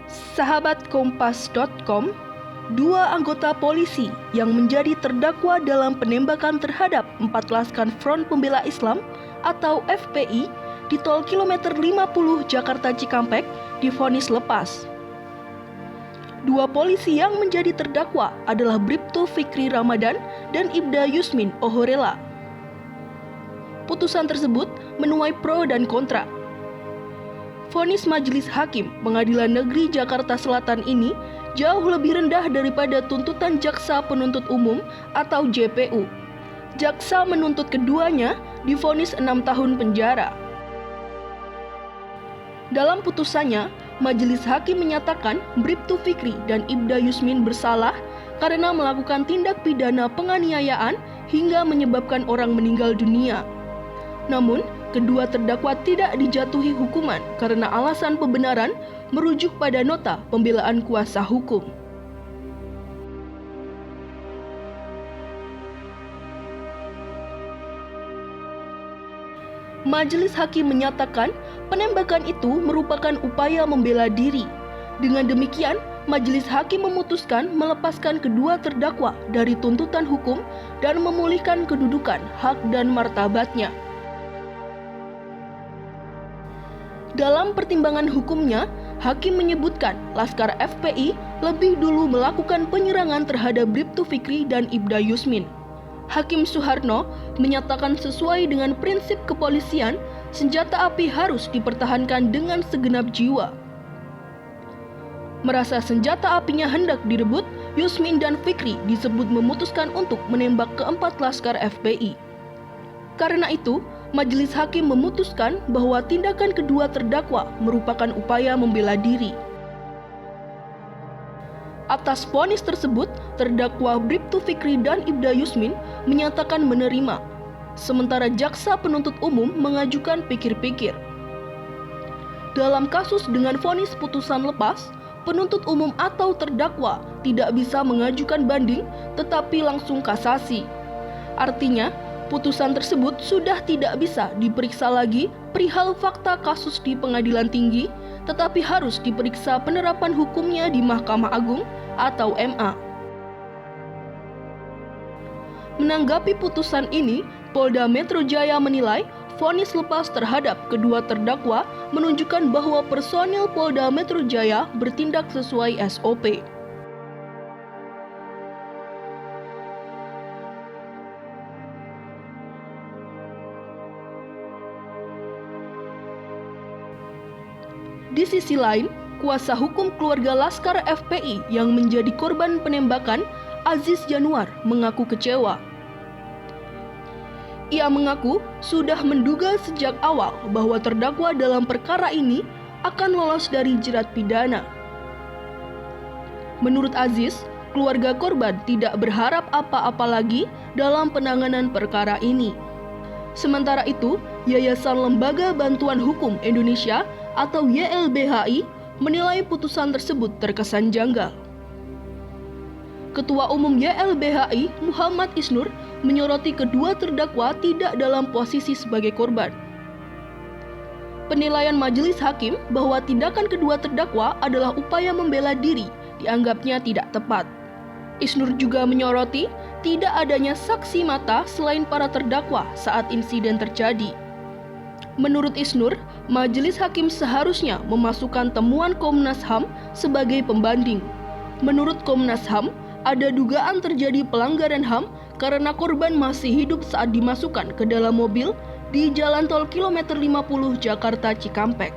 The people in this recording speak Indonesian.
Sahabatkompas.com, dua anggota polisi yang menjadi terdakwa dalam penembakan terhadap 4 Laskar Front Pembela Islam atau FPI di tol kilometer 50 Jakarta Cikampek divonis lepas. Dua polisi yang menjadi terdakwa adalah Bribtu Fikri Ramadan dan Ibda Yusmin Ohorela. Putusan tersebut menuai pro dan kontra. Vonis Majelis Hakim Pengadilan Negeri Jakarta Selatan ini jauh lebih rendah daripada tuntutan Jaksa Penuntut Umum atau JPU. Jaksa menuntut keduanya divonis 6 tahun penjara. Dalam putusannya, Majelis Hakim menyatakan Bribtu Fikri dan Ibda Yusmin bersalah karena melakukan tindak pidana penganiayaan hingga menyebabkan orang meninggal dunia. Namun, kedua terdakwa tidak dijatuhi hukuman karena alasan pembenaran merujuk pada nota pembelaan kuasa hukum. Majelis Hakim menyatakan penembakan itu merupakan upaya membela diri. Dengan demikian, Majelis Hakim memutuskan melepaskan kedua terdakwa dari tuntutan hukum dan memulihkan kedudukan, hak dan martabatnya. Dalam pertimbangan hukumnya, Hakim menyebutkan Laskar FPI lebih dulu melakukan penyerangan terhadap Bribtu Fikri dan Ibda Yusmin. Hakim Suharno menyatakan sesuai dengan prinsip kepolisian, senjata api harus dipertahankan dengan segenap jiwa. Merasa senjata apinya hendak direbut, Yusmin dan Fikri disebut memutuskan untuk menembak keempat Laskar FPI. Karena itu, Majelis Hakim memutuskan bahwa tindakan kedua terdakwa merupakan upaya membela diri. Atas vonis tersebut, terdakwa Bribtu Fikri dan Ibda Yusmin menyatakan menerima, sementara Jaksa Penuntut Umum mengajukan pikir-pikir. Dalam kasus dengan vonis putusan lepas, penuntut umum atau terdakwa tidak bisa mengajukan banding tetapi langsung kasasi. Artinya, putusan tersebut sudah tidak bisa diperiksa lagi perihal fakta kasus di pengadilan tinggi, tetapi harus diperiksa penerapan hukumnya di Mahkamah Agung atau MA. Menanggapi putusan ini, Polda Metro Jaya menilai vonis lepas terhadap kedua terdakwa menunjukkan bahwa personil Polda Metro Jaya bertindak sesuai SOP. Di sisi lain, kuasa hukum keluarga Laskar FPI yang menjadi korban penembakan, Aziz Januar, mengaku kecewa. Ia mengaku sudah menduga sejak awal bahwa terdakwa dalam perkara ini akan lolos dari jerat pidana. Menurut Aziz, keluarga korban tidak berharap apa-apa lagi dalam penanganan perkara ini. Sementara itu, Yayasan Lembaga Bantuan Hukum Indonesia atau YLBHI menilai putusan tersebut terkesan janggal. Ketua Umum YLBHI Muhammad Isnur menyoroti kedua terdakwa tidak dalam posisi sebagai korban. Penilaian Majelis Hakim bahwa tindakan kedua terdakwa adalah upaya membela diri dianggapnya tidak tepat. Isnur juga menyoroti tidak adanya saksi mata selain para terdakwa saat insiden terjadi. Menurut Isnur, Majelis Hakim seharusnya memasukkan temuan Komnas HAM sebagai pembanding. Menurut Komnas HAM, ada dugaan terjadi pelanggaran HAM karena korban masih hidup saat dimasukkan ke dalam mobil di Jalan Tol kilometer 50 Jakarta Cikampek.